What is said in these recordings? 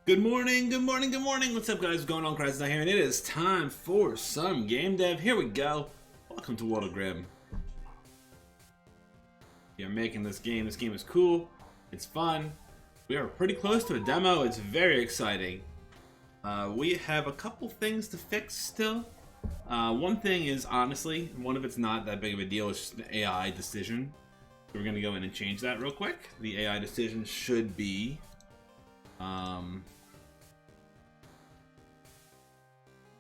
Good morning, good morning, good morning. What's up, guys? What's going on? Crisis out here, and it is time for some game dev. Here we go. Welcome to World of Grimm. We are making this game. This game is cool. It's fun. We are pretty close to a demo. It's very exciting. We have a couple things to fix still. One thing is, honestly, one of it's not that big of a deal. It's just an AI decision. So we're going to go in and change that real quick. The AI decision should be...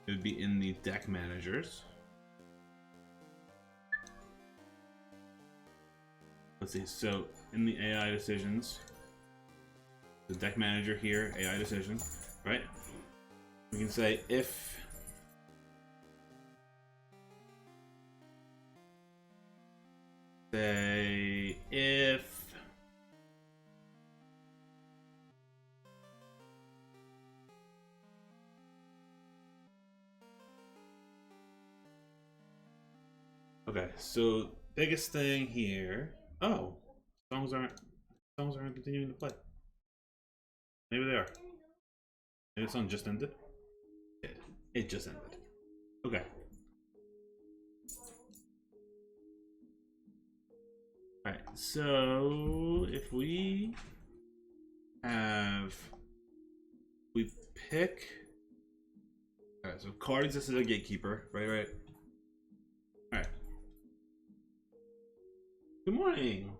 it would be in the deck managers. Let's see, so in the AI decisions, the deck manager here, AI decision, right? We can say if okay, so biggest thing here. Oh, songs aren't continuing to play. Maybe they are. Maybe the song just ended. It just ended. Okay. Alright, so if we pick. Alright, so card exists as a gatekeeper, right? Alright. Good morning.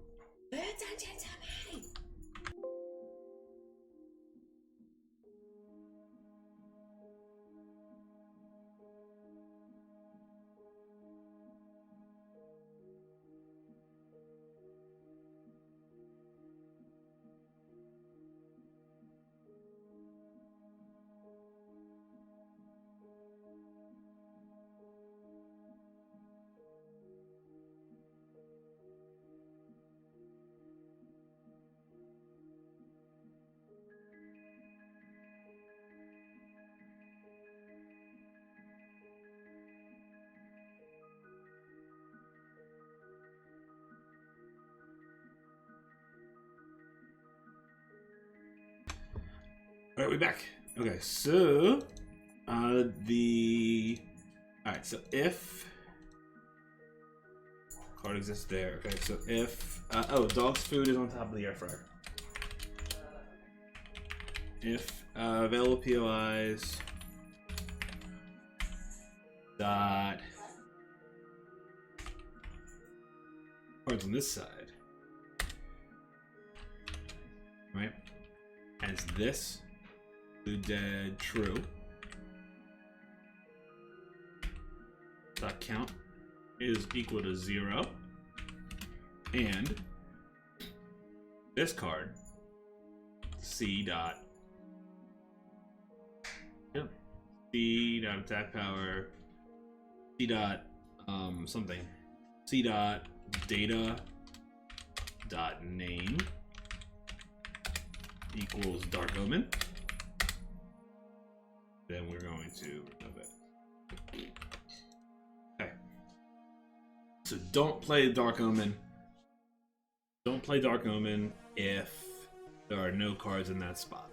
Alright, we're back. Okay, so alright, so if card exists there. Okay, so if dog's food is on top of the air fryer. If available POIs dot cards on this side, right? As this dead true. Dot count is equal to 0, and this card C dot attack power C dot something C dot data dot name equals Dark Omen. Then we're going to remove it. Okay. So don't play Dark Omen. Don't play Dark Omen if there are no cards in that spot.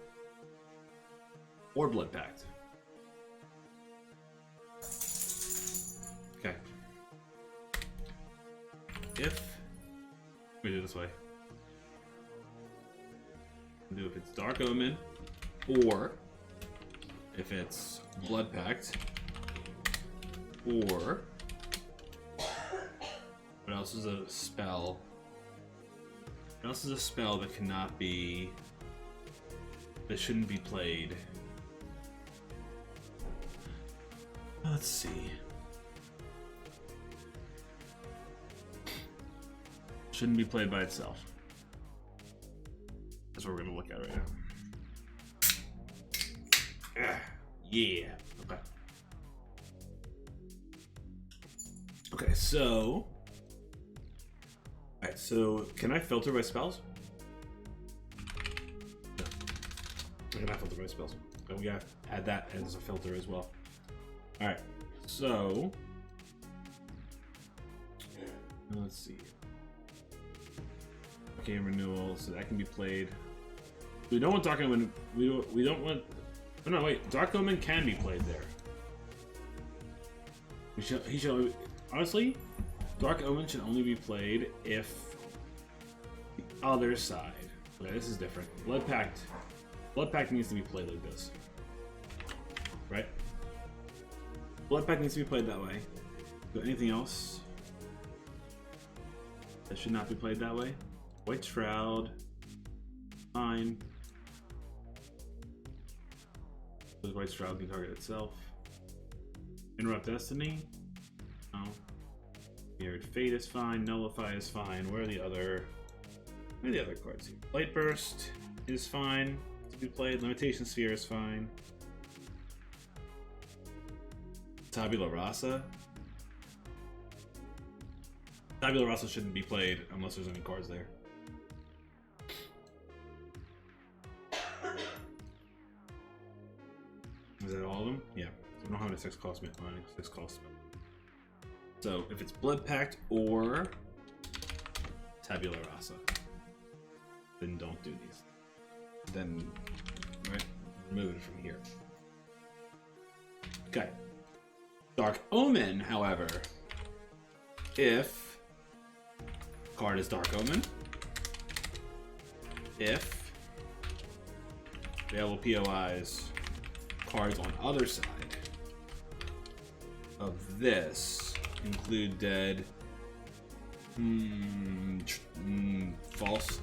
Or Blood Pact. Okay. If we do it this way. Do if it's Dark Omen, or if it's Blood Pact, or what else is a spell? What else is a spell that cannot be, that shouldn't be played? Let's see. Shouldn't be played by itself. That's what we're gonna look at right now. Yeah. Okay. Okay, so... Alright, so can I filter by spells? No. I cannot filter by spells. So we gotta add that as a filter as well. Alright, so... let's see. Okay, renewal, so that can be played We don't want Dark Omen. We don't want. Oh, no, wait. Dark Omen can be played there. He should. Honestly, Dark Omen should only be played if the other side. Okay, this is different. Blood Pact. Blood Pact needs to be played like this. Right? Blood Pact needs to be played that way. But anything else that should not be played that way? White Shroud. Fine. The White Shroud can target itself. Interrupt Destiny. No. Mirrored Fate is fine. Nullify is fine. Where are the other cards here? Light Burst is fine to be played. Limitation Sphere is fine. Tabula Rasa. Tabula Rasa shouldn't be played unless there's any cards there. Is that all of them? Yeah. I don't have a 6 cost spell. So if it's Blood Pact or Tabula Rasa, then don't do these. Then remove it from here. Okay. Dark Omen, however, if card is Dark Omen, if available POIs cards on other side of this include dead, false,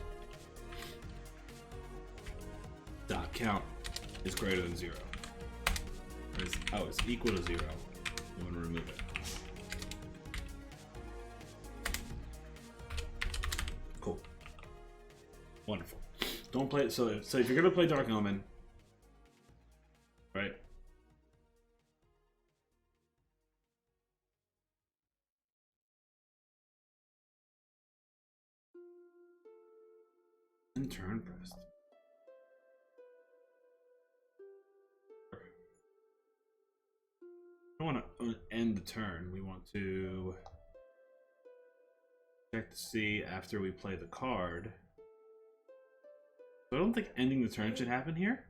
dot count is greater than 0. It's equal to 0. You want to remove it. Cool. Wonderful. Don't play it. So if you're gonna play Dark Omen, right? And turn pressed. We don't want to end the turn. We want to check to see after we play the card. So I don't think ending the turn should happen here.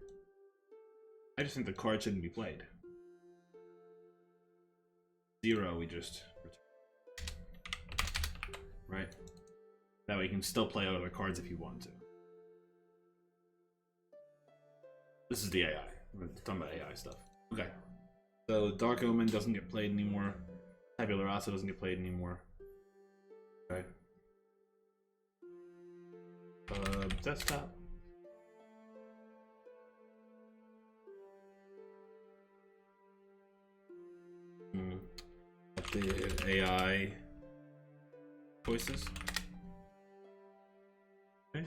I just think the card shouldn't be played. 0, we just return. Right? That way you can still play other cards if you want to. This is the AI. We're talking about AI stuff. Okay. So Dark Omen doesn't get played anymore. Tabula Rasa doesn't get played anymore. Okay. Desktop. Updated AI choices. Okay.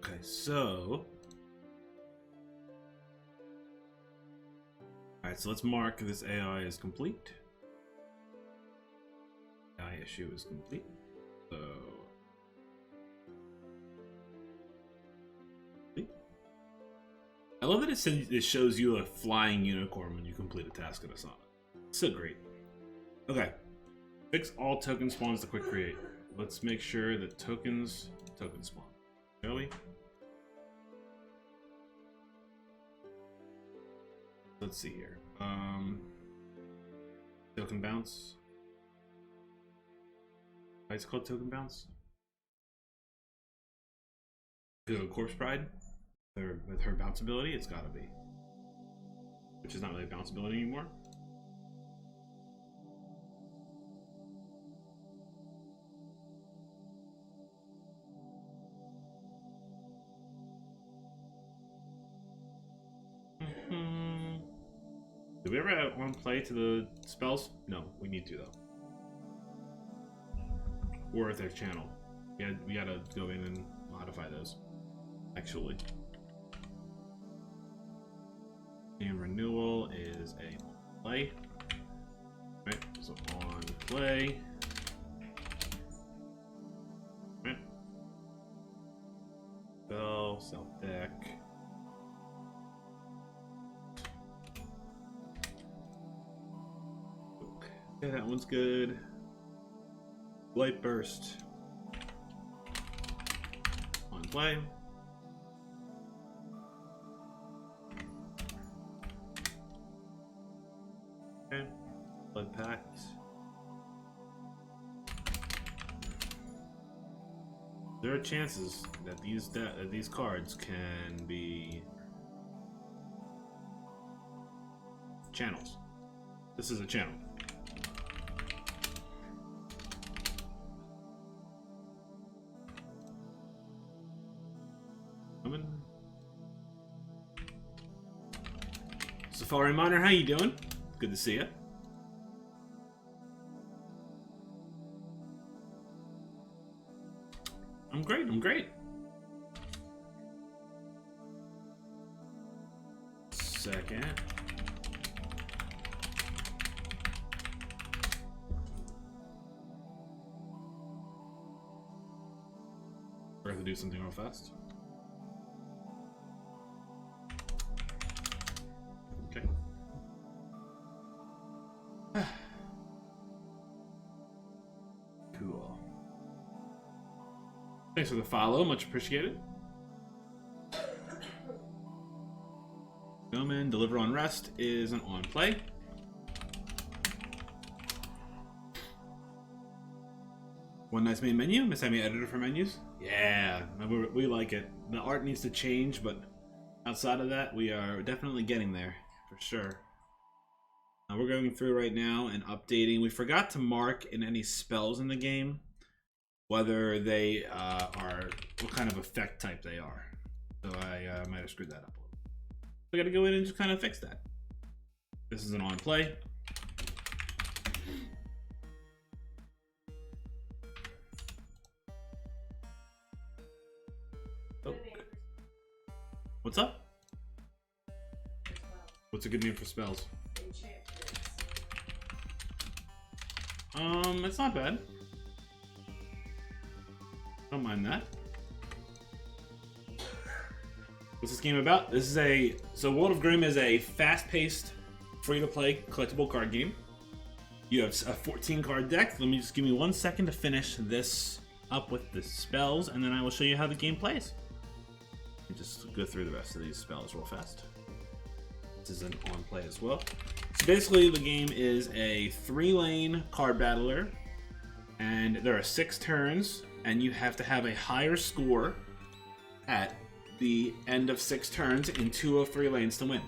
Okay, so alright, so let's mark this AI is complete. AI issue is complete. So I love that it shows you a flying unicorn when you complete a task in Asana. So great. Okay, Fix all token spawns to quick create. Let's make sure that token spawn. Shall we? Let's see here. Token bounce. Why is it called token bounce? Because of Corpse Bride? With her bounce ability, it's gotta be. Which is not really a bounce ability anymore. Did we ever want to play to the spells? No, we need to though. Or if their channel. We gotta go in and modify those. Actually. And renewal is a play. Right, so on play. Right. Spell, self deck. Okay, that one's good. Light burst. On play. Okay. Blood pact. There are chances that these cards can be channels. This is a channel. Safari Miner, how you doing? Good to see you. I'm great, I'm great. Second. We're gonna do something real fast. Okay. Cool. Thanks for the follow, much appreciated. Gentlemen, Deliver on Rest is an on play. One nice main menu. Miss having an editor for menus? Yeah, we like it. The art needs to change, but outside of that, we are definitely getting there, for sure. We're going through right now and updating. We forgot to mark in any spells in the game whether they are, what kind of effect type they are. So I might have screwed that up a little. So I gotta go in and just kind of fix that. This is an on play. Oh. What's up? What's a good name for spells? It's not bad. Don't mind that. What's this game about? This is so World of Grimm is a fast-paced, free-to-play collectible card game. You have a 14-card deck. Let me just give me 1 second to finish this up with the spells, and then I will show you how the game plays. Just go through the rest of these spells real fast. This is an on play as well. So basically, the game is a 3-lane card battler, and there are 6 turns, and you have to have a higher score at the end of 6 turns in 2 of 3 lanes to win.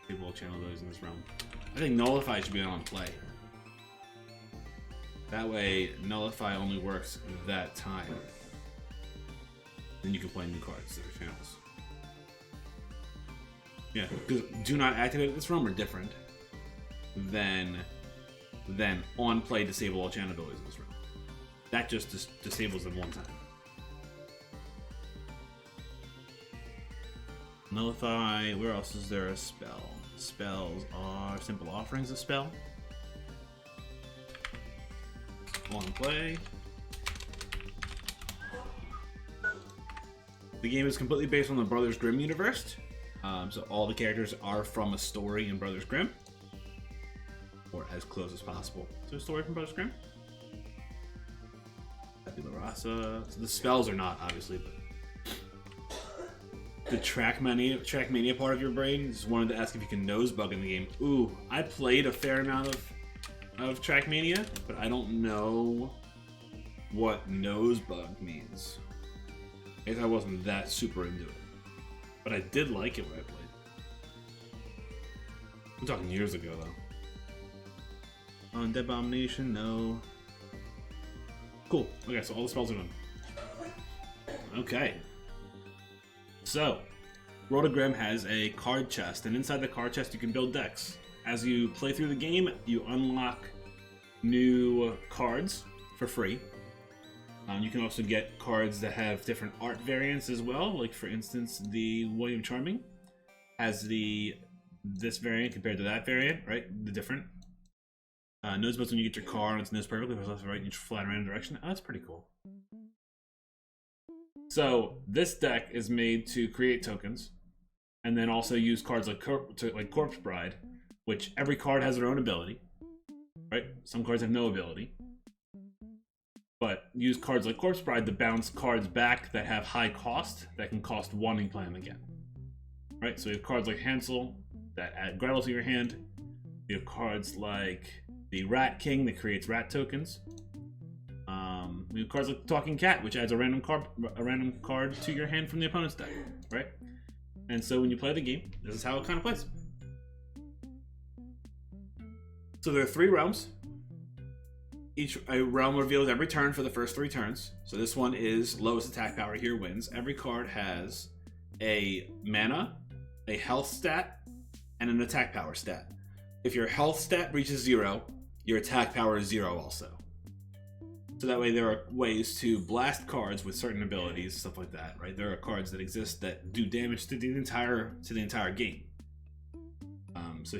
Maybe we'll channel those in this realm. I think Nullify should be on play. That way, Nullify only works that time. Then you can play new cards that are channels. Yeah, because do not activate this realm are different than on play disable all channel abilities in this realm. That just disables them one time. Nullify, where else is there a spell? Spells are Simple Offerings a spell. On play. The game is completely based on the Brothers Grimm universe. So all the characters are from a story in Brothers Grimm. or as close as possible. So, a story from Brothers Grimm. Tabula rasa. So the spells are not, obviously, but the Trackmania part of your brain just wanted to ask if you can nosebug in the game. Ooh, I played a fair amount of Trackmania, but I don't know what nosebug means. I guess I wasn't that super into it, but I did like it when I played. I'm talking years ago, though. Undead Abomination, no. Cool. Okay, so all the spells are done. Okay. So, World of Grimm has a card chest, and inside the card chest you can build decks. As you play through the game, you unlock new cards for free. You can also get cards that have different art variants as well. Like, for instance, the William Charming has this variant compared to that variant, right? The different. Nosebuds when you get your car and it's nose perfectly, left to right, and you fly in a random direction. Oh, that's pretty cool. So this deck is made to create tokens, and then also use cards like Corpse Bride, which every card has their own ability, right? Some cards have no ability, but use cards like Corpse Bride to bounce cards back that have high cost that can cost 1 and you play them again, right? So you have cards like Hansel that add Gretel to your hand. You have cards like the Rat King that creates rat tokens. We have cards like Talking Cat, which adds a random card to your hand from the opponent's deck, right? And so when you play the game, this is how it kind of plays. So there are 3 realms. A realm reveals every turn for the first 3 turns. So this one is lowest attack power here wins. Every card has a mana, a health stat, and an attack power stat. If your health stat reaches 0, your attack power is 0 also. So that way there are ways to blast cards with certain abilities, stuff like that, right? There are cards that exist that do damage to the entire game. So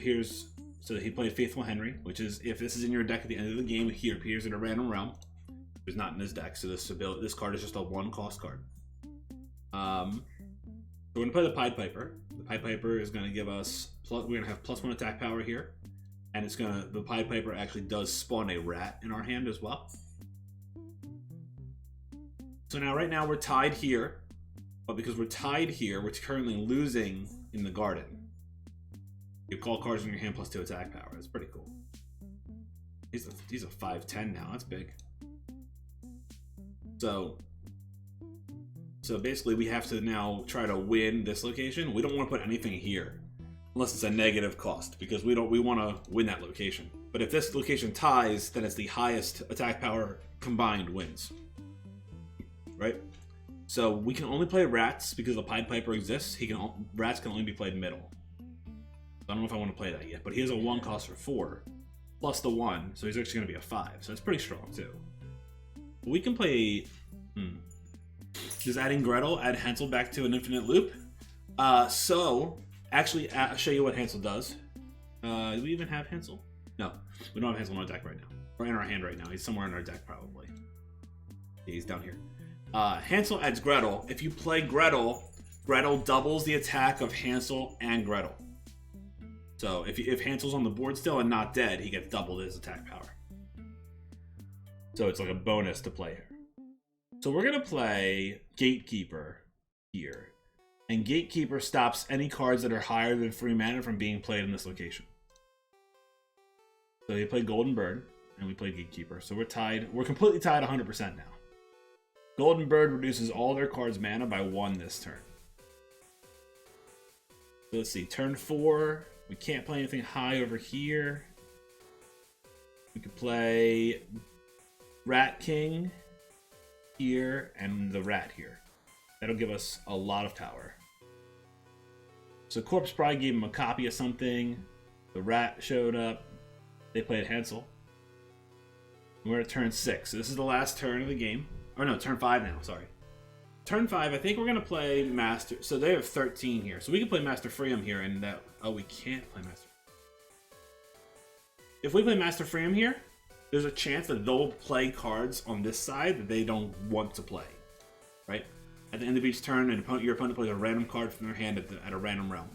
he played Faithful Henry, which is if this is in your deck at the end of the game, he appears in a random realm. It's not in his deck, so this card is just a 1-cost card. We're going to play the Pied Piper. The Pied Piper is going to give us we're going to have +1 attack power here, and the Pied Piper actually does spawn a rat in our hand as well. So now, right now, we're tied here, but because we're tied here, we're currently losing in the garden. You call cards in your hand +2 attack power. That's pretty cool. He's a 5/10 now. That's big. So basically, we have to now try to win this location. We don't want to put anything here, unless it's a negative cost, because we want to win that location. But if this location ties, then it's the highest attack power combined wins. Right? So we can only play rats because the Pied Piper exists. Rats can only be played middle. I don't know if I want to play that yet, but he has a 1 cost for 4, plus the 1, so he's actually going to be a 5. So it's pretty strong too. But we can play. Does adding Gretel add Hansel back to an infinite loop? So actually, I'll show you what Hansel does. Do we even have Hansel? No, we don't have Hansel in our deck right now. Or in our hand right now. He's somewhere in our deck probably. Yeah, he's down here. Hansel adds Gretel. If you play Gretel, Gretel doubles the attack of Hansel and Gretel. So if Hansel's on the board still and not dead, he gets doubled his attack power. So it's like a bonus to play here. So we're going to play Gatekeeper here. And Gatekeeper stops any cards that are higher than 3 mana from being played in this location. So they played Golden Bird, and we played Gatekeeper. So we're tied. We're completely tied 100% now. Golden Bird reduces all their cards' mana by 1 this turn. So let's see. Turn 4. We can't play anything high over here. We could play Rat King here and the rat here. That'll give us a lot of power. So Corpse Bride gave him a copy of something. The rat showed up. They played Hansel. We're at turn 6. So this is the last turn of the game. Or no, turn 5 now, sorry. Turn 5, I think we're going to play Master. So they have 13 here. So we can play Master Freedom here and that. Oh, we can't play Master. If we play Master Freedom here, there's a chance that they'll play cards on this side that they don't want to play. Right? At the end of each turn, your opponent plays a random card from their hand at a random realm.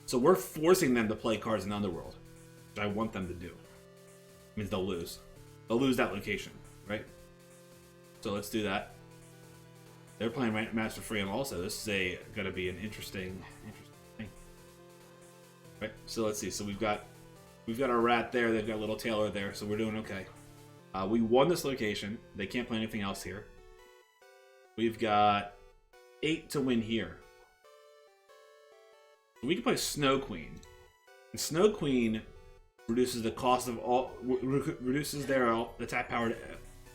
So we're forcing them to play cards in Underworld, which I want them to do. means they'll lose. They'll lose that location, right? So let's do that. They're playing Master Freedom also. This is gonna be an interesting thing. Right. So let's see. So we've got our rat there. They've got a little Taylor there. So we're doing okay. We won this location. They can't play anything else here. We've got 8 to win here. We can play Snow Queen. And Snow Queen reduces the cost of all, reduces their attack power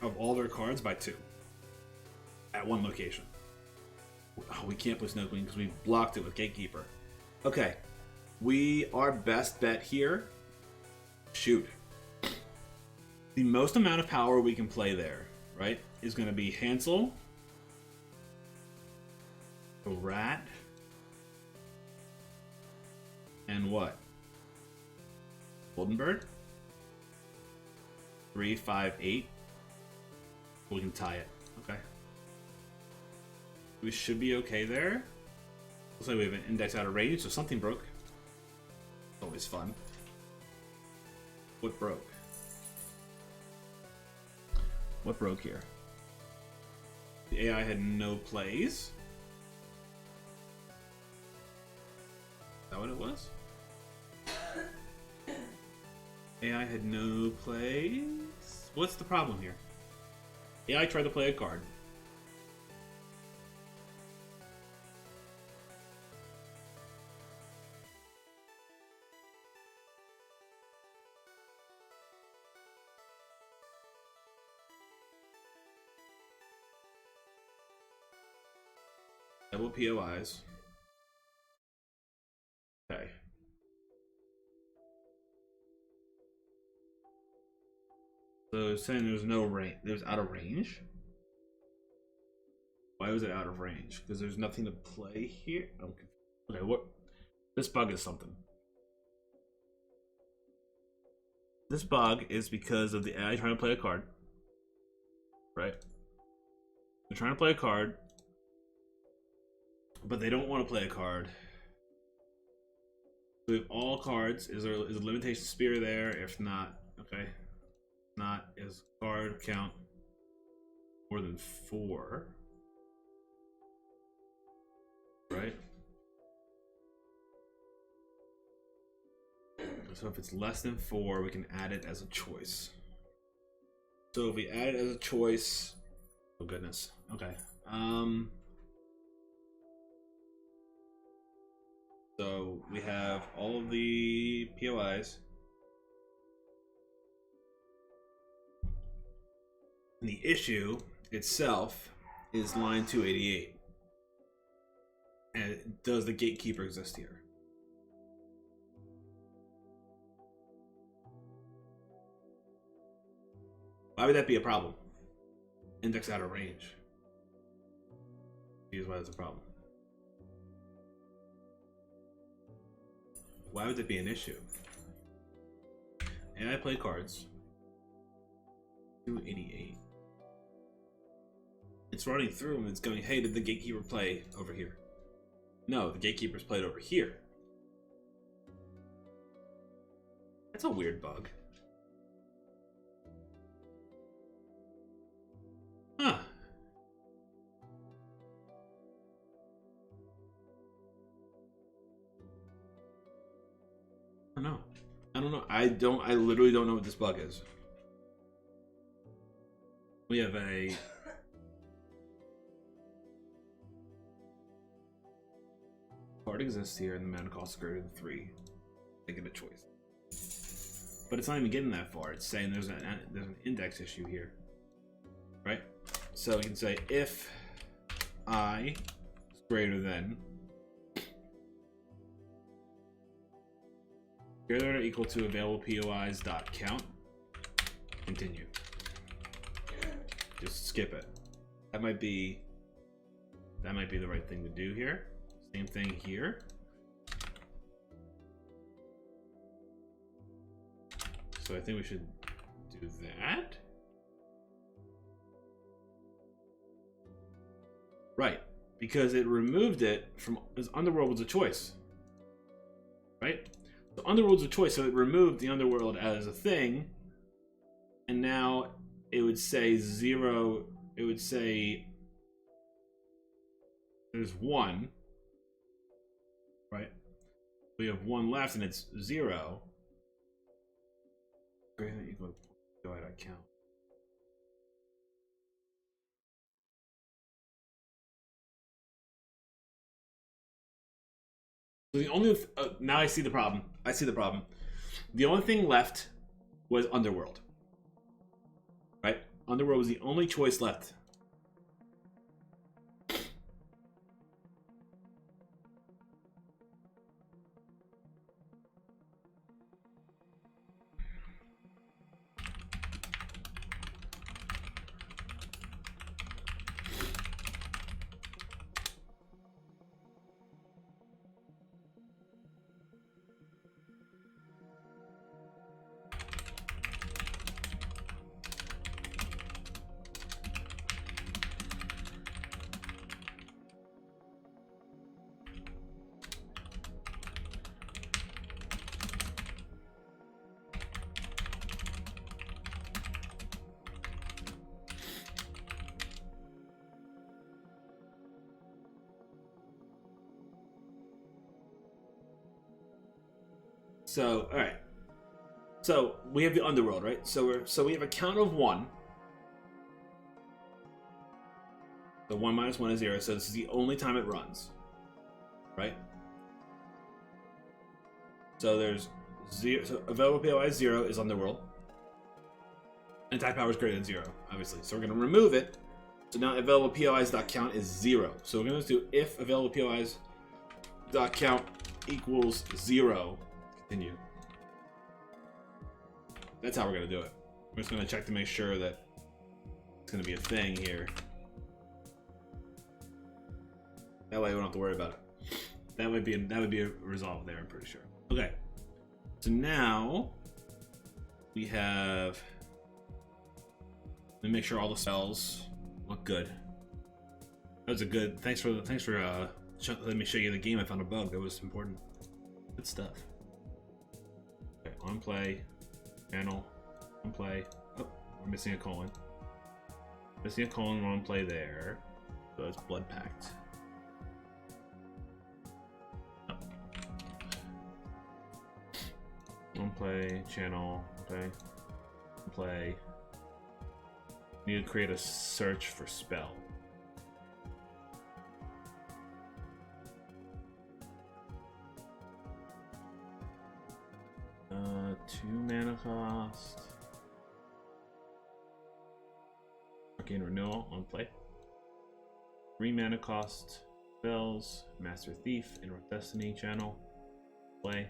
of all their cards by 2 at one location. Oh, we can't play Snow Queen because we blocked it with Gatekeeper. Okay, our best bet here. Shoot. The most amount of power we can play there, right, is going to be Hansel, a rat, and what? Golden Bird? 3, 5, 8. We can tie it. Okay. We should be okay there. Looks like we have an index out of range, so something broke. Always fun. What broke? What broke here? The AI had no plays. Is that what it was? AI had no plays? What's the problem here? AI tried to play a card. Double POIs. Okay. So it's saying there's no range. There's out of range? Why was it out of range? Because there's nothing to play here? Okay, what? This bug is something. This bug is because of the AI trying to play a card. Right? They're trying to play a card. But they don't want to play a card. We have all cards. Is a limitation spear there? If not, okay. If not, is card count more than 4? Right? So if it's less than 4, we can add it as a choice. So if we add it as a choice, oh goodness. Okay. So we have all of the POIs. And the issue itself is line 288. And does the Gatekeeper exist here? Why would that be a problem? Index out of range. Here's why that's a problem. Why would that be an issue? And I play cards. 288. It's running through and it's going, hey, did the Gatekeeper play over here? No, the Gatekeeper's played over here. That's a weird bug. Huh. I don't know. I literally don't know what this bug is. We have a card exists here and the mana cost is greater than 3. They get a choice. But it's not even getting that far. It's saying there's an index issue here. Right? So we can say if I is greater than greater than or equal to available POIs dot count. Continue. Just skip it. That might be the right thing to do here. Same thing here. So I think we should do that. Right, because it removed it from, because Underworld was a choice. Right? The Underworld's a choice, so it removed the Underworld as a thing, and now it would say 0. It would say there's 1, right? We have 1 left, and it's 0. Greater than or equal to go ahead, I count. So the only now I see the problem. The only thing left was Underworld. Right? Underworld was the only choice left. So, all right. So we have the Underworld, right? So we have a count of 1. So 1 minus 1 is 0. So this is the only time it runs, right? So there's 0. So available POI 0 is Underworld, and type power is greater than 0, obviously. So we're going to remove it. So now available POIs dot count is 0. So we're going to do if available POIs dot count equals 0. Continue. That's how we're going to do it. We're just going to check to make sure that it's going to be a thing here. That way we don't have to worry about it. That would be a resolve there, I'm pretty sure. Okay. So now we have, let me make sure all the cells look good. That was a good, thanks for let me show you the game. I found a bug that was important. Good stuff. Okay, on play, channel, on play. Oh, we're missing a colon. Missing a colon, on play there. So it's blood packed. Oh. On play, channel, okay. On play. Need to create a search for spell. Two mana cost. Arcane Renewal on play. 3 mana cost. Spells. Master Thief. Inward Destiny channel. Play.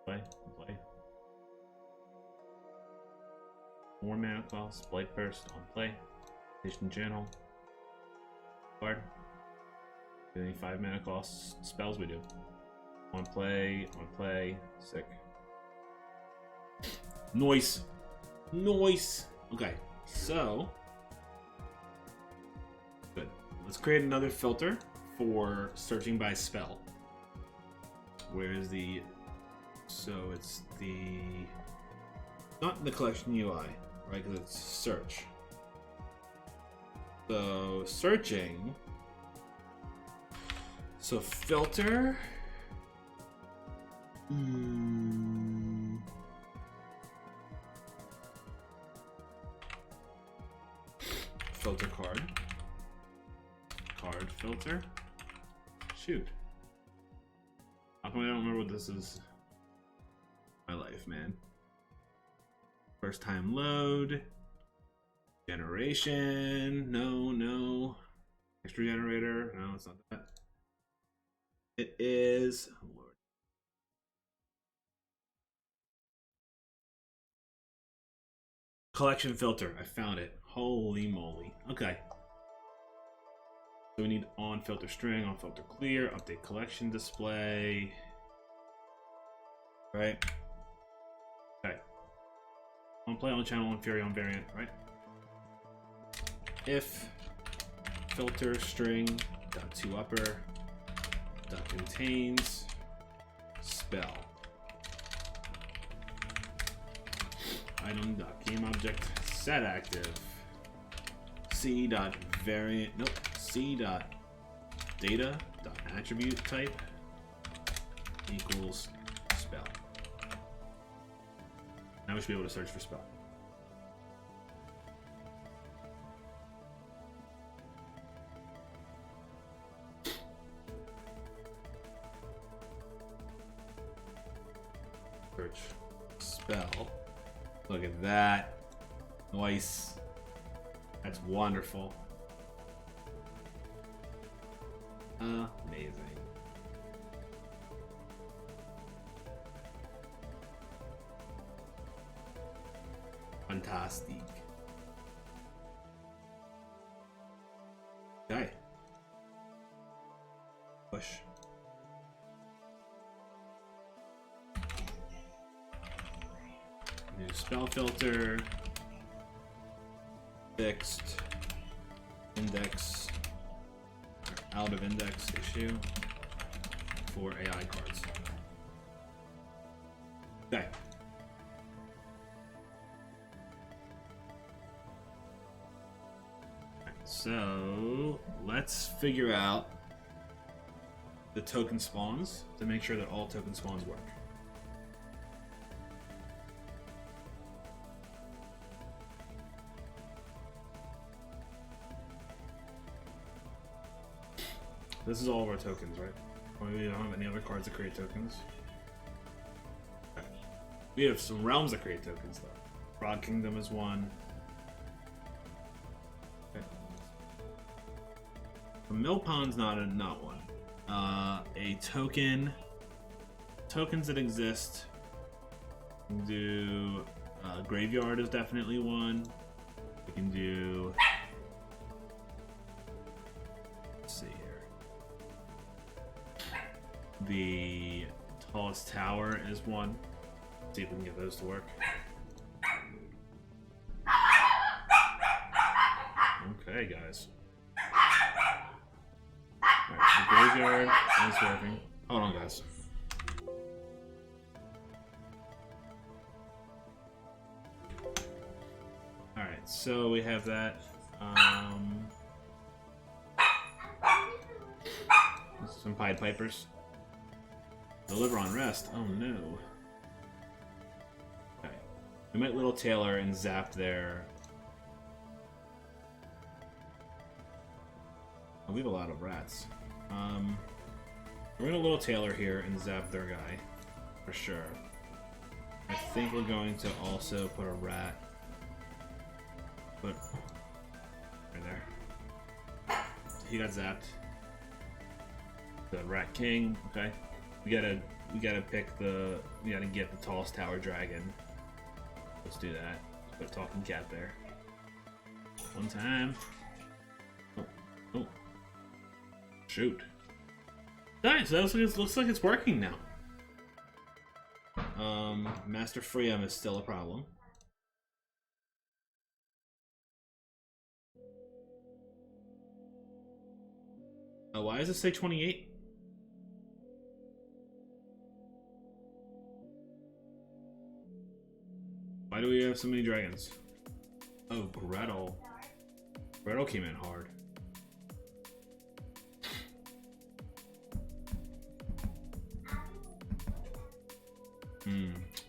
Play. Play. 4 mana cost. Blight Burst on play. Station channel. Card. Any 5 mana cost spells we do. On play, sick. Noise. Okay, so good. Let's create another filter for searching by spell. Where is the? So it's the not in the collection UI, right? Because it's search. So searching. So filter. Filter card filter. Shoot, how come I don't remember what this is? My life, man. First time load, generation, no, extra generator, no, it's not that. It is, oh Lord. Collection filter. I found it. Holy moly. Okay. So we need on filter string, on filter clear, update collection display. Right? Okay. On play, on channel, on fury, on variant, right? If filter string dot to upper dot contains spell. Game object set active. C.data.attribute type equals spell. Now we should be able to search for spell. Search spell. Look at that. Nice. That's wonderful. Amazing. Fantastic. Okay. Push. New spell filter. Fixed. Index. Out of index issue for AI cards. Okay. So let's figure out the token spawns to make sure that all token spawns work. This is all of our tokens, right? We don't have any other cards that create tokens. Okay. We have some realms that create tokens, though. Frog Kingdom is one. Okay. The Mill Pond's not one. A token. Tokens that exist. We can do Graveyard is definitely one. We can do. Let's see here. The Tallest Tower is one. Let's see if we can get those to work. Okay, guys. Alright, the Graveyard is working. Hold on, guys. Alright, so we have that. Some Pied Pipers. Deliver on rest. Oh no. Okay. We might Little Tailor and zap their. Oh, we have a lot of rats. We're gonna Little Tailor here and zap their guy. For sure. I think we're going to also put a rat. Put. Right there. He got zapped. The Rat King, okay. We gotta pick the. We gotta get the Tallest Tower Dragon. Let's do that. Put a Talking Cat there. One time. Oh. Shoot. Nice, that looks like it's working now. Master Freedom is still a problem. Oh, why does it say 28? Why do we have so many dragons? Oh, Gretel. Gretel came in hard.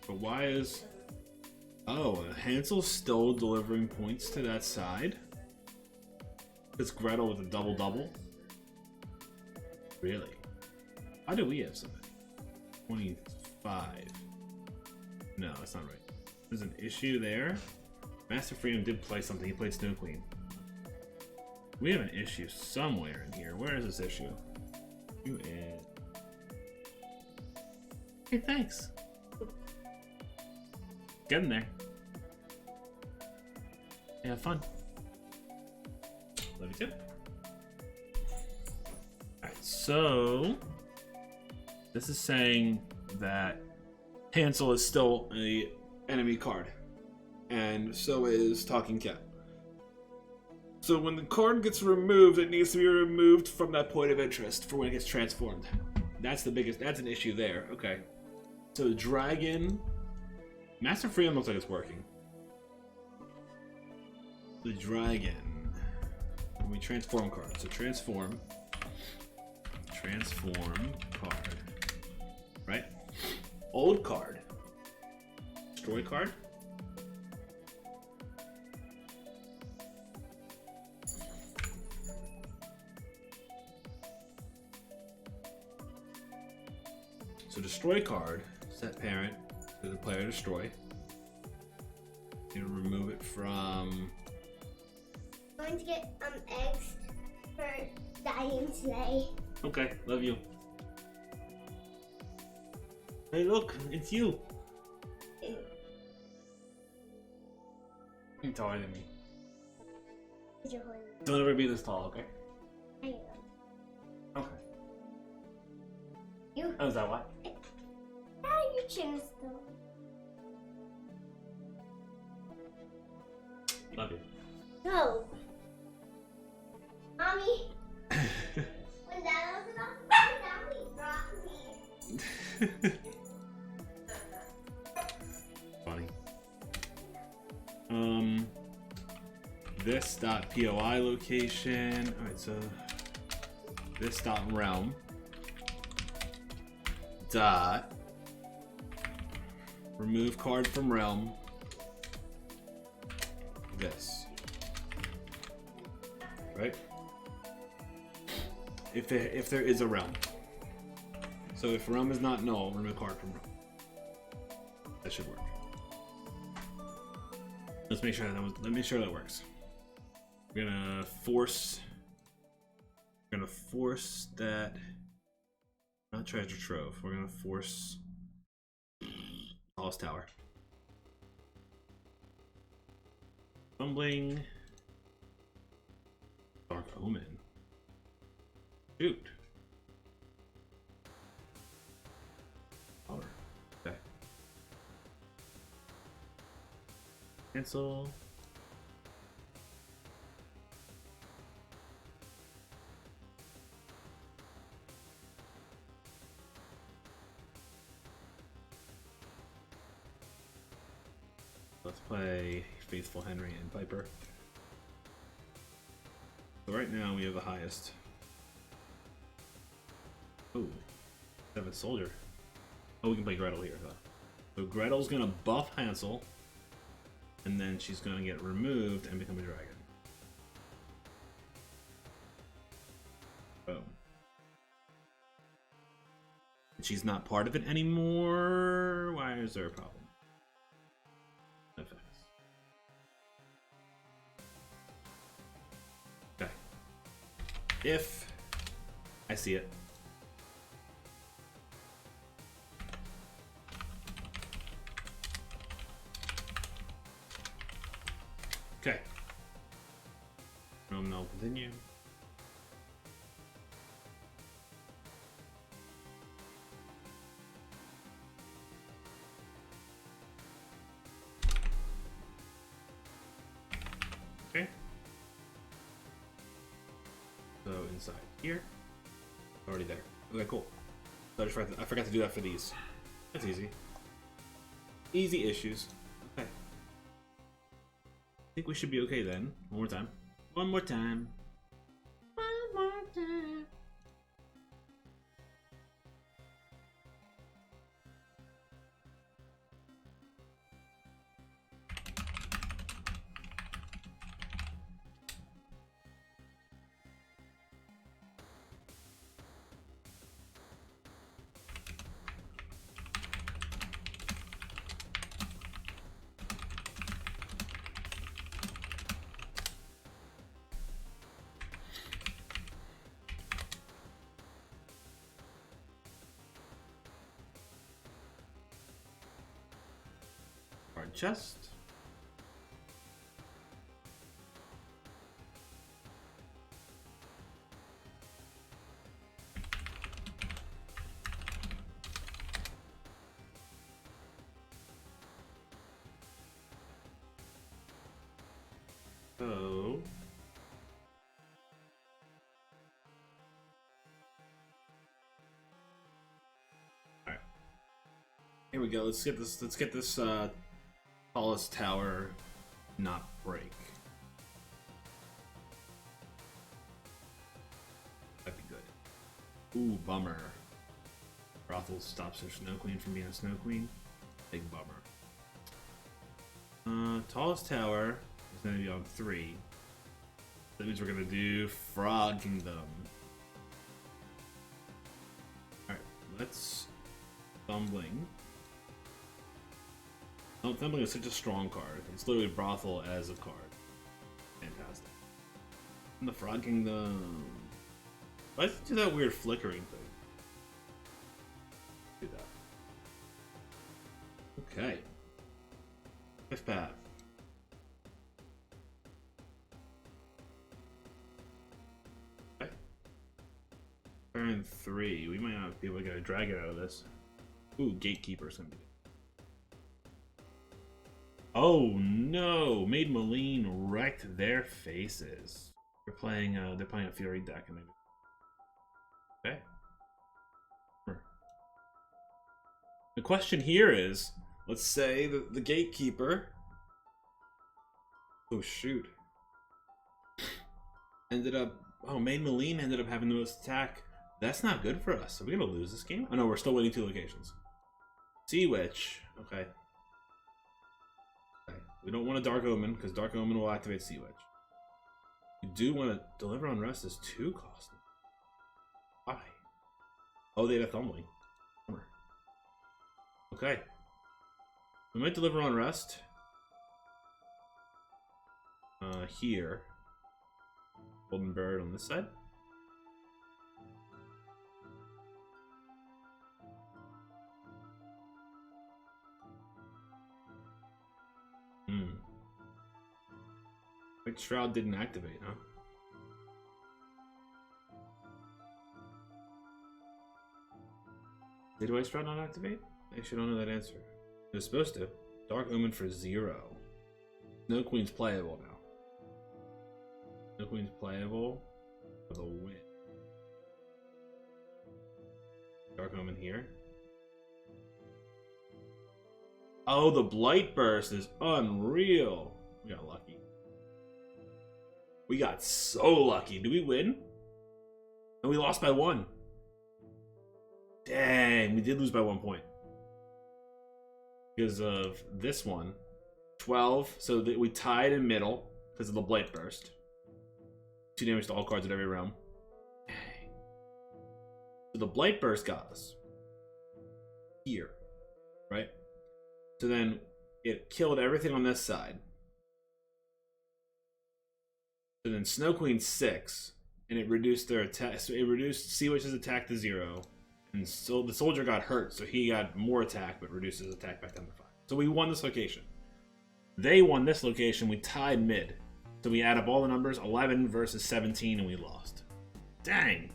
But why is... Oh, Hansel's still delivering points to that side? It's Gretel with a double-double? Really? Why do we have something? 25. No, that's not right. There's an issue there. Master Freedom did play something. He played Snow Queen. We have an issue somewhere in here. Where is this issue? You in? Hey, thanks. Get in there. Hey, have fun. Love you too. Alright, so this is saying that Hansel is still a enemy card, and so is Talking Cat. So when the card gets removed, it needs to be removed from that point of interest for when it gets transformed. That's an issue there. Okay. So Dragon, Master Freedom looks like it's working. The dragon. And we transform cards. So transform card. Right? Old card. Destroy card. So destroy card, set parent to the player destroy. You remove it from. I'm going to get eggs for dying today. Okay, love you. Hey, look, it's you. You're taller than me. Don't ever be this tall, okay? I am. Okay. You. Oh, is that why? Your chin is still. Love you. No. Mommy. When Dad opens up, he dropped me. Funny. This .poi location. All right, so this .realm dot remove card from realm. This, right? If there is a realm. So if realm is not null, remove card from realm. That should work. Let's make sure that works. We're gonna force that. Not treasure trove. We're gonna force tallest tower. Fumbling. Dark omen. Shoot. Power. Okay. Cancel. Let's play Faithful Henry and Piper. So right now we have the highest. Oh, 7th soldier. Oh, we can play Gretel here, though. So Gretel's gonna buff Hansel, and then she's gonna get removed and become a dragon. Boom. And she's not part of it anymore. Why is there a problem? Effects. Okay. If I see it. Okay. No, continue. Okay. So inside here. Already there. Okay, cool. So I forgot to do that for these. That's easy. Easy issues. Okay. I think we should be okay then. One more time. One more time. One more time. Chest. So all right. Here we go. Let's get this tallest tower not break. Ooh, bummer. Brothel stops her Snow Queen from being a Snow Queen. Big bummer. Tallest tower is going to be on 3. That means we're going to do Frog Kingdom. Alright, let's... Thumbling. Oh, Thumbling is such a strong card. It's literally Brothel as a card. Fantastic. And the Frog Kingdom... Let's do that weird flickering thing. Do that. Okay. 5th path. Okay. Turn 3. We might not be able to get a dragon out of this. Ooh, Gatekeeper's gonna be good. Oh no! Maid Maline wrecked their faces. They're playing a Fury deck and they... Okay. The question here is, let's say the Gatekeeper... Oh shoot. Ended up... Oh, Maid Maline ended up having the most attack. That's not good for us. Are we gonna lose this game? Oh no, we're still winning 2 locations. Sea Witch. Okay. Okay. We don't want a Dark Omen, because Dark Omen will activate Sea Witch. We do want to Deliver Unrest is 2 costly. Why? Oh, they had a Thumbling. Bummer. Okay. We might Deliver Unrest. Here. Golden Bird on this side. White Shroud didn't activate, huh? Did White Shroud not activate? I actually don't know that answer. It was supposed to. Dark Omen for 0. Snow Queen's playable now. Snow Queen's playable for the win. Dark Omen here. Oh, the Blight Burst is unreal. We got lucky. We got so lucky. Did we win? And we lost by 1. Dang, we did lose by 1 point. Because of this one. 12, so that we tied in middle because of the Blight Burst. 2 damage to all cards at every realm. Dang. So the Blight Burst got us. Here. Right? So then it killed everything on this side. So then Snow Queen 6, and it reduced their attack. So it reduced Sea Witch's attack to 0, and so the soldier got hurt, so he got more attack, but reduced his attack back down to 5. So we won this location. They won this location. We tied mid. So we add up all the numbers: 11 versus 17, and we lost. Dang.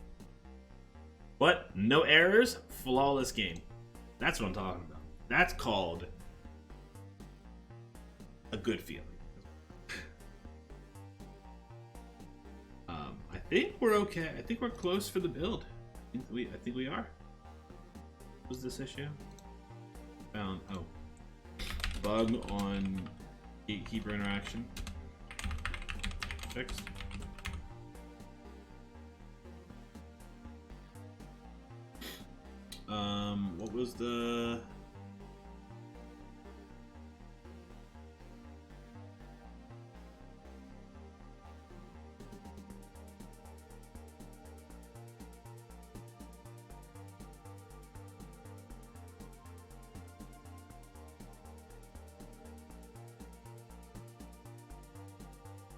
But no errors, flawless game. That's what I'm talking about. That's called a good feeling. I think we're okay. I think we're close for the build. I think we are. What was this issue? Found bug on Gatekeeper interaction. Fixed. What was the...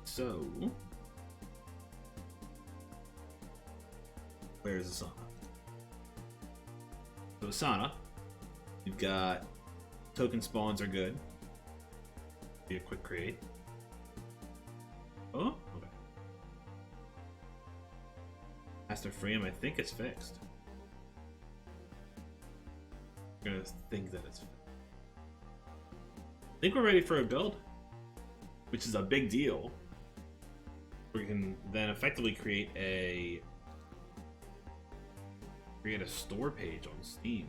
So, where's Asana? So Asana, you've got token spawns are good. Be a quick create. Oh, okay. Master Freedom, I think it's fixed. I'm gonna think that it's fixed. I think we're ready for a build, which is a big deal. We can then effectively create a store page on Steam.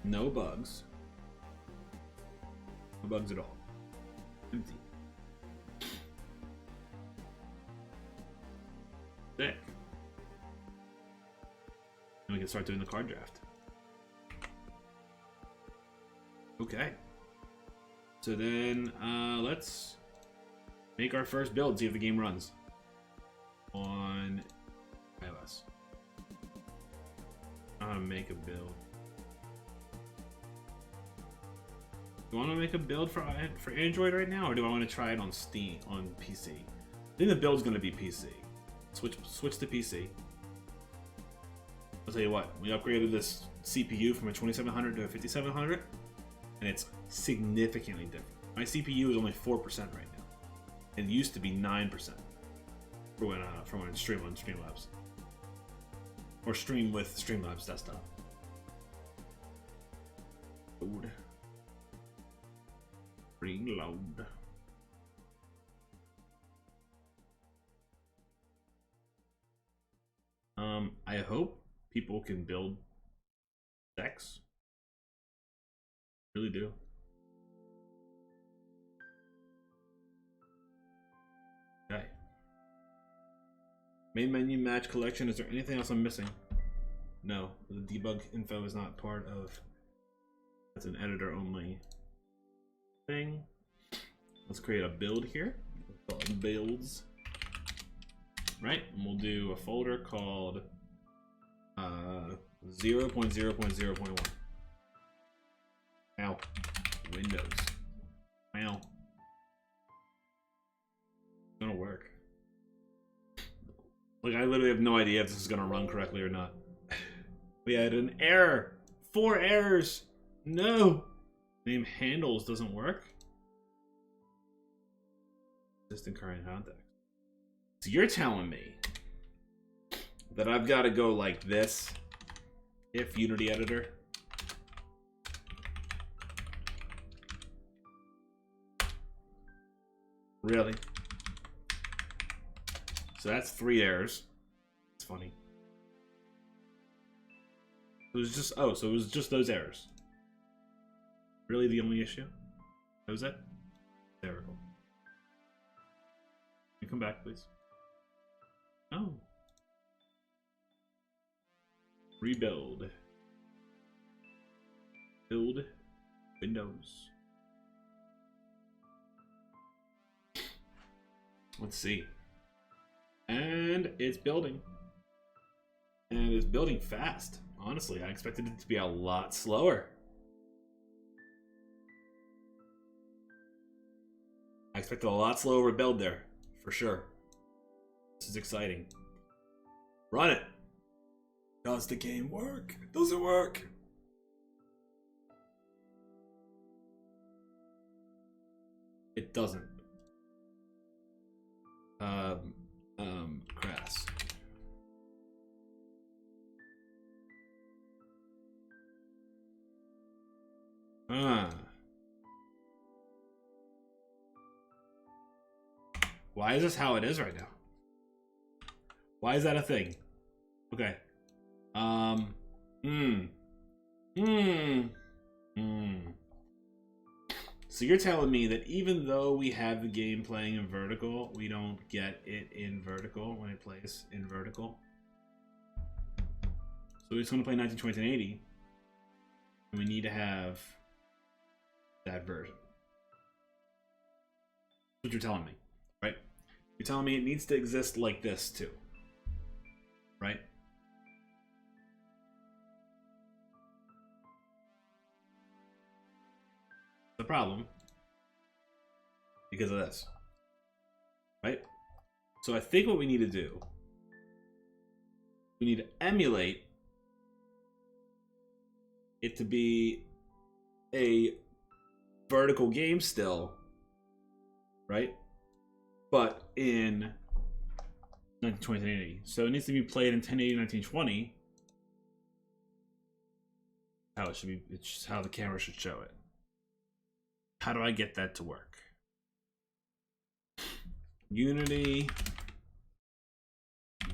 No bugs. No bugs at all. Empty. Sick. can start doing the card draft. Okay. So then, let's make our first build, see if the game runs on iOS. I'm gonna make a build. Do I want to make a build for Android right now, or do I want to try it on Steam, on PC? I think the build's gonna be PC. Switch to PC. I'll tell you what, we upgraded this CPU from a 2700 to a 5700, and it's significantly different. My CPU is only 4% right now. It used to be 9% for when stream on Streamlabs. Or stream with Streamlabs desktop. Load. Reload. I hope people can build decks. Really do. Okay. Main menu, match, collection. Is there anything else I'm missing? No. The debug info is not part of. That's an editor only thing. Let's create a build here. Builds. Right, and we'll do a folder called 0.0.0.1. Ow. Windows. Ow. It's gonna work. Like, I literally have no idea if this is gonna run correctly or not. We had an error! 4 errors! No! Name handles doesn't work. Assistant current context. So you're telling me that I've got to go like this if Unity Editor? Really? So that's 3 errors. It's funny. It was just, oh, so it was just those errors. Really the only issue? That was it? Terrible. Can you come back, please? Oh. Rebuild. Build Windows. Let's see. And it's building. And it's building fast. Honestly, I expected it to be a lot slower. I expected a lot slower build there, for sure. This is exciting. Run it! Does the game work? Does it work? It doesn't. Crass. Why is this how it is right now? Why is that a thing? Okay. So you're telling me that even though we have the game playing in vertical, we don't get it in vertical when it plays in vertical? So it's going to play 1920-1080, and we need to have that version. That's what you're telling me, right? You're telling me it needs to exist like this too, right? The problem because of this, right? So I think what we need to do, we need to emulate it to be a vertical game still, right? But in 1920-1080. So it needs to be played in 1080-1920. How it should be, it's just how the camera should show it. How do I get that to work? Unity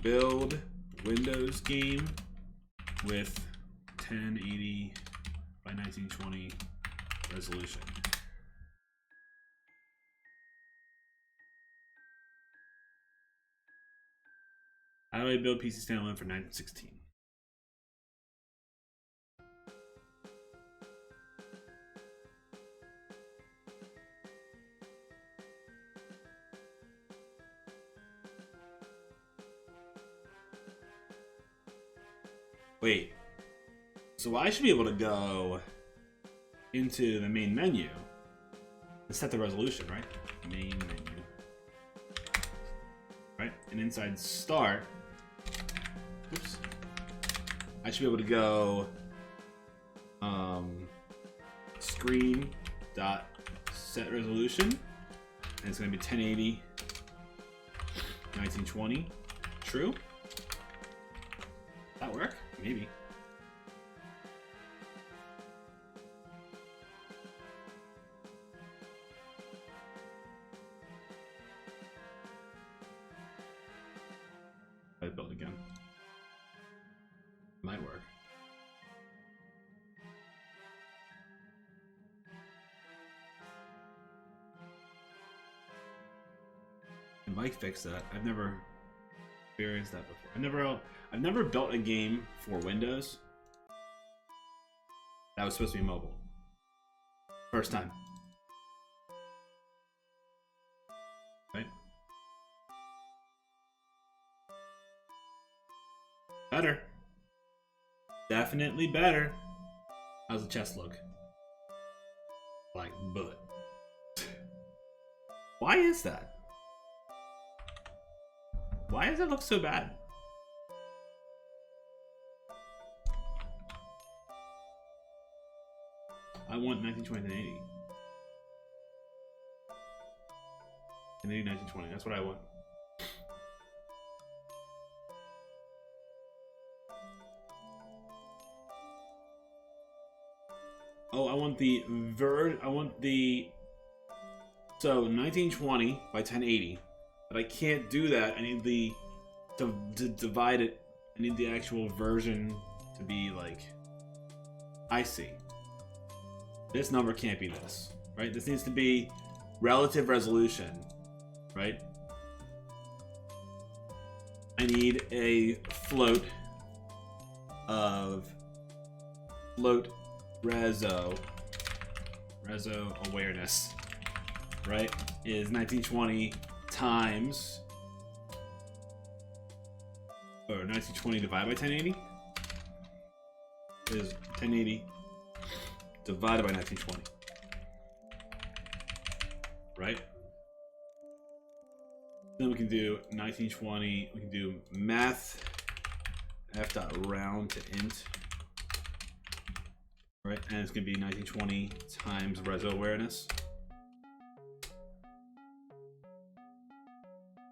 build Windows game with 1080 by 1920 resolution. How do I build PC standalone for 916? Wait. So I should be able to go into the main menu and set the resolution, right? Main menu. Right? And inside start, oops. I should be able to go screen dot set resolution, and it's going to be 1080 1920. True? That work? Maybe. I build again. Might work. It might fix that. I've never experienced that before. I've never built a game for Windows that was supposed to be mobile. First time. Right? Better. Definitely better. How's the chest look? Like, but. Why is that? Why does it look so bad? I want 1920 and 80. And 80, 1920. That's what I want. Oh, I want the so 1920 by 1080. But I can't do that. I need to divide it. I need the actual version to be like, I see. This number can't be this, right? This needs to be relative resolution, right? I need a float of reso awareness, right? Is 1920 times, or 1920 divided by 1080 is 1080 divided by 1920, right? Then we can do 1920, we can do math f dot round to int, right? And it's gonna be 1920 times reso awareness.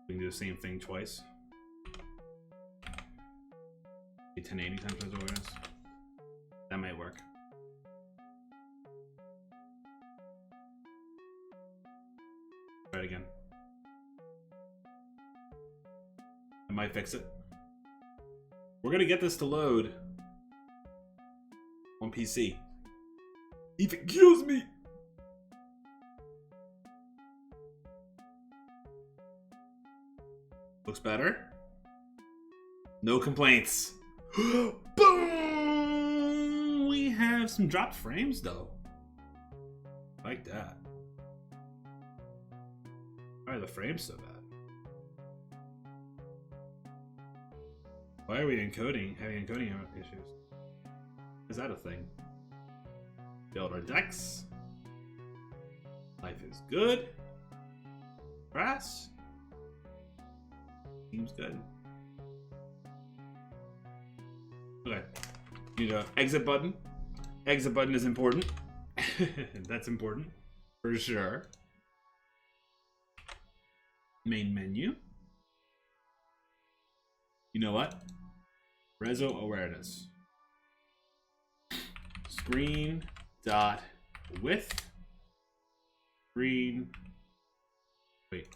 We can do the same thing twice. 1080 times reso awareness. That might work. Try it again. I might fix it. We're gonna get this to load on PC. If it kills me. Looks better. No complaints. Boom! We have some dropped frames though. Like that. Why are the frames so bad? Why are we having encoding issues? Is that a thing? Build our decks. Life is good. Grass. Seems good. Okay. Need an exit button. Exit button is important. That's important. For sure. Main menu. You know what? Reso awareness. Screen dot width. Screen. Wait.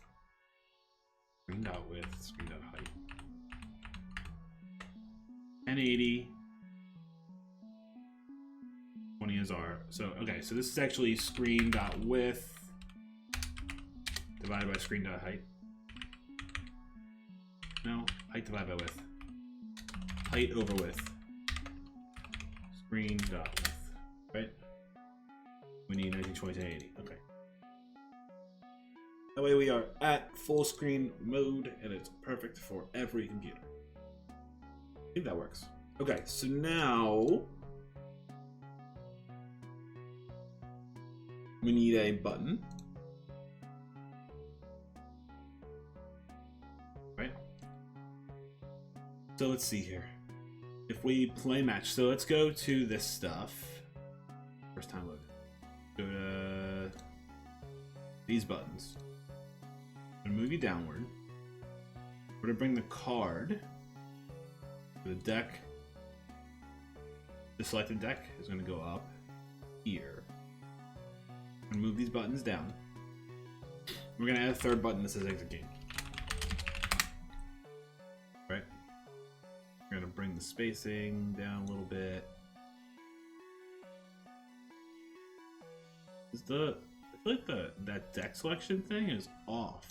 Screen dot width. Screen dot height. 1080. 20 is our. So okay. So this is actually screen dot width divided by screen dot height. No, height divided by width. Height over width. Screen dot width. Right? We need 1920 to 80. Okay. That way we are at full screen mode and it's perfect for every computer. I think that works. Okay, so now we need a button. Right? So let's see here. If we play match, so let's go to this stuff. First time loaded. Go to these buttons. I'm gonna move you downward. We're gonna bring the card to the deck. The selected deck is gonna go up here. I'm gonna move these buttons down. We're gonna add a third button that says exit game. Right? We're gonna bring the spacing down a little bit. I feel like that deck selection thing is off.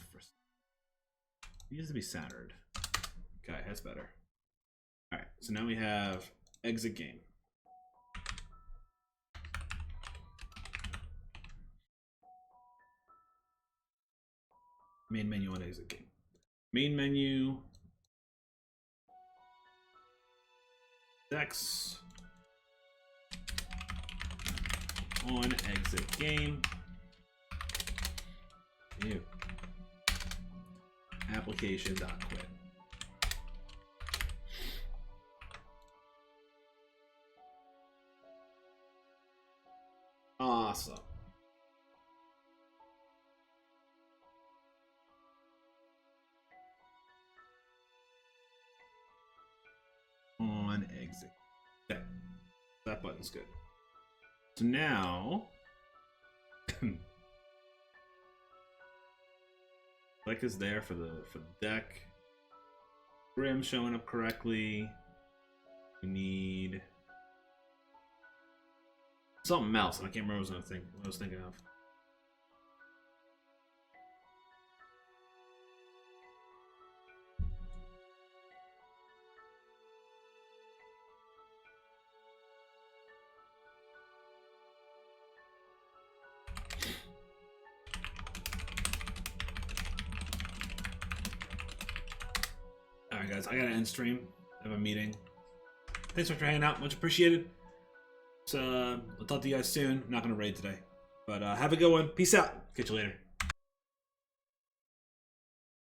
It needs to be centered. Okay, that's better. Alright, so now we have exit game. Main menu on exit game. Main menu. Decks. On exit game. Ew. Application.quit. Awesome. On exit. Okay. That button's good. So now click is there for the deck. Grimm showing up correctly. We need something else. I can't remember what I was thinking of. Alright guys, I gotta end stream. I have a meeting. Thanks for hanging out, much appreciated. So I'll talk to you guys soon. I'm not gonna raid today. But have a good one. Peace out. Catch you later.